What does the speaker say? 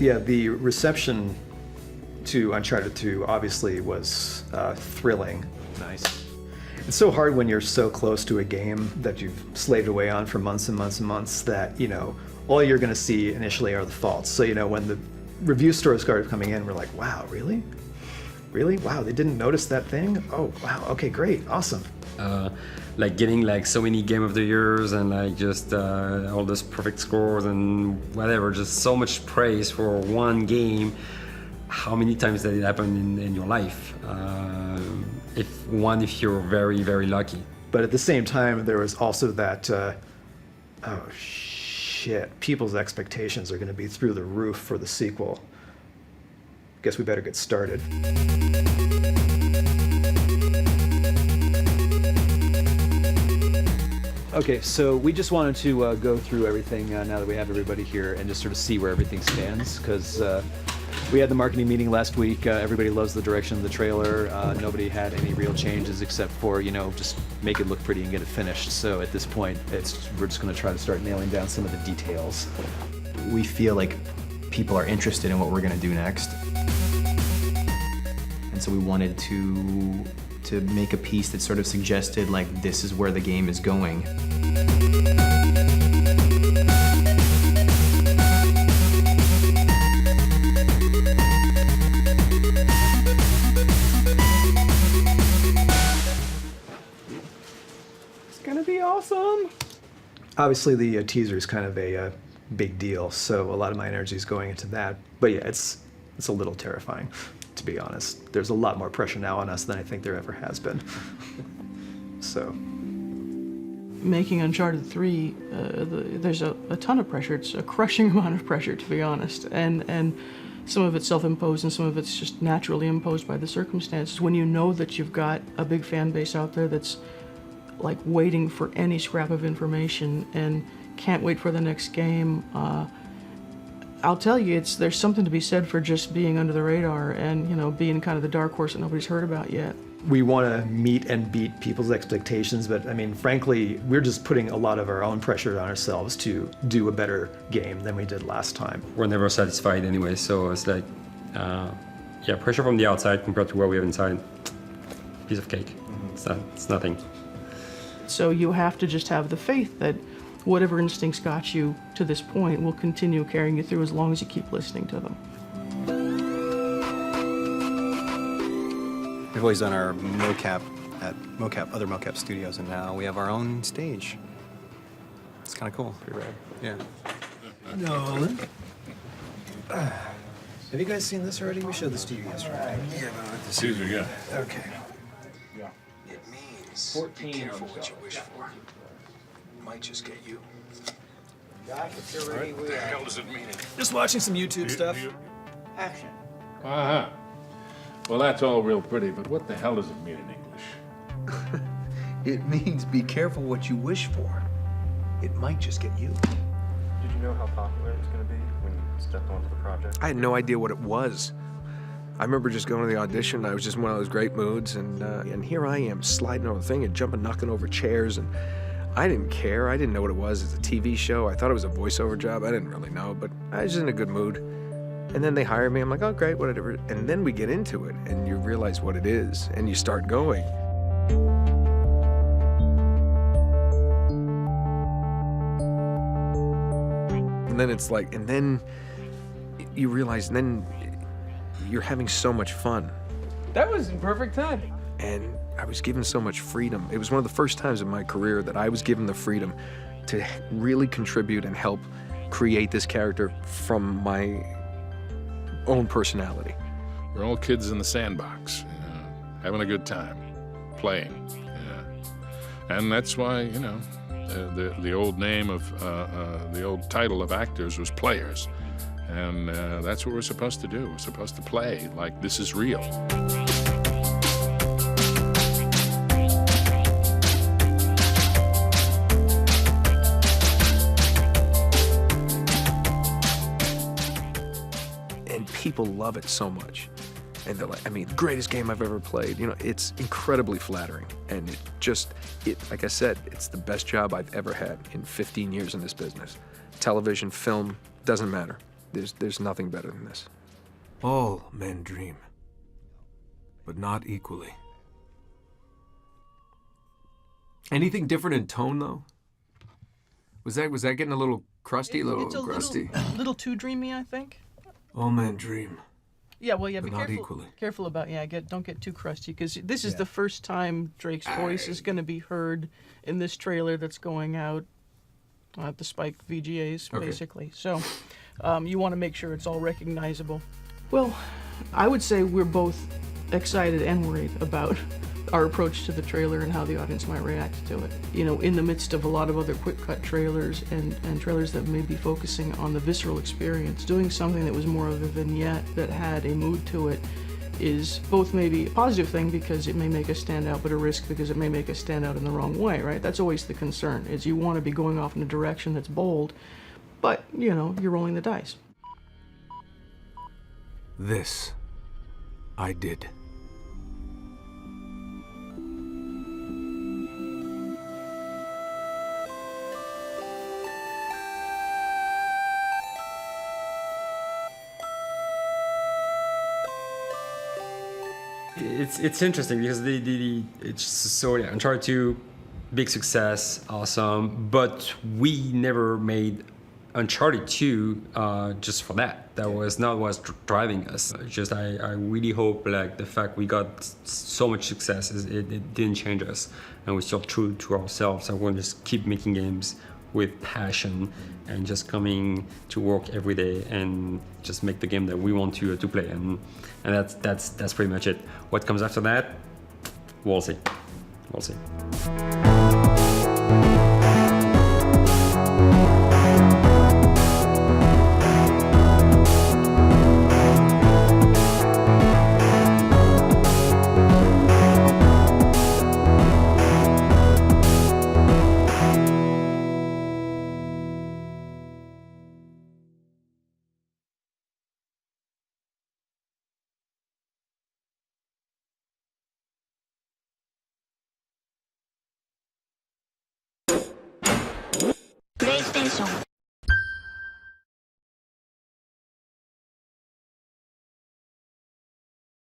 Yeah, the reception to Uncharted 2 obviously was thrilling. Nice. It's so hard when you're so close to a game that you've slaved away on for months and months and months that, you know, all you're going to see initially are the faults. So, you know, when the review stores started coming in, we're like, wow, really? Really? Wow, they didn't notice that thing? Oh, wow, okay, great, awesome. Like getting like so many Game of the Years and like just all those perfect scores and whatever, just so much praise for one game. How many times did it happen in your life? If you're very, very lucky. But at the same time, there was also that, oh shit, people's expectations are gonna be through the roof for the sequel. Guess we better get started. Okay, so we just wanted to go through everything now that we have everybody here and just sort of see where everything stands, because we had the marketing meeting last week. Everybody loves the direction of the trailer. Nobody had any real changes except for, you know, just make it look pretty and get it finished. So at this point, we're just going to try to start nailing down some of the details. We feel like people are interested in what we're going to do next. And so we wanted to make a piece that sort of suggested, like, this is where the game is going. It's gonna be awesome! Obviously, the teaser is kind of a big deal, so a lot of my energy is going into that. But yeah, it's a little terrifying, to be honest. There's a lot more pressure now on us than I think there ever has been. So. Making Uncharted 3, there's a ton of pressure. It's a crushing amount of pressure, to be honest. And some of it's self-imposed and some of it's just naturally imposed by the circumstances. When you know that you've got a big fan base out there that's like waiting for any scrap of information and can't wait for the next game, I'll tell you, there's something to be said for just being under the radar and, you know, being kind of the dark horse that nobody's heard about yet. We want to meet and beat people's expectations, but I mean, frankly, we're just putting a lot of our own pressure on ourselves to do a better game than we did last time. We're never satisfied anyway, so it's like, yeah, pressure from the outside compared to what we have inside. Piece of cake. It's nothing. So you have to just have the faith that whatever instincts got you to this point will continue carrying you through as long as you keep listening to them. We've always done our mocap at other mocap studios, and now we have our own stage. It's kind of cool. Pretty rad. Yeah. Nolan. Have you guys seen this already? We showed this to you yesterday. Yeah, but the Caesar, yeah. Okay. It means 14 be careful what you wish for. It might just get you. What the hell does it mean? Just watching some YouTube stuff. Action. Uh-huh. Well, that's all real pretty, but what the hell does it mean in English? It means be careful what you wish for. It might just get you. Did you know how popular it was going to be when you stepped onto the project? I had no idea what it was. I remember just going to the audition. I was just in one of those great moods, and here I am sliding over the thing and jumping, knocking over chairs, and I didn't care. I didn't know what it was. It's a TV show. I thought it was a voiceover job. I didn't really know, but I was in a good mood. And then they hired me. I'm like, oh, great, whatever. And then we get into it, and you realize what it is, and you start going. And then it's like, and then you realize, and then you're having so much fun. That was in perfect time. And I was given so much freedom. It was one of the first times in my career that I was given the freedom to really contribute and help create this character from my own personality. We're all kids in the sandbox, having a good time, playing. Yeah. And that's why, you know, the old name of, the old title of actors was players. And that's what we're supposed to do. We're supposed to play like this is real. And people love it so much. And they're like, I mean, greatest game I've ever played. You know, it's incredibly flattering. And like I said, it's the best job I've ever had in 15 years in this business. Television, film, doesn't matter. There's nothing better than this. All men dream, but not equally. Anything different in tone, though? Was that getting a little crusty, It's a crusty? little too dreamy, I think. All men dream. Yeah, well, yeah, be But not careful. equally. Careful about don't get too crusty, because this is the first time Drake's voice is going to be heard in this trailer that's going out at the Spike VGAs, Okay. basically. So you want to make sure it's all recognizable. Well, I would say we're both excited and worried about our approach to the trailer and how the audience might react to it. You know, in the midst of a lot of other quick-cut trailers and trailers that may be focusing on the visceral experience, doing something that was more of a vignette that had a mood to it is both maybe a positive thing because it may make us stand out, but a risk because it may make us stand out in the wrong way, right? That's always the concern, is you want to be going off in a direction that's bold, but, you know, you're rolling the dice. This I did. It's interesting because it's so yeah, Uncharted 2, big success, awesome. But we never made Uncharted 2 just for that. That was not what's driving us. Just I really hope like the fact we got so much success it didn't change us, and we're still true to ourselves. I want to just keep making games with passion and just coming to work every day and just make the game that we want to play, and that's pretty much it. What comes after that, we'll see. PlayStation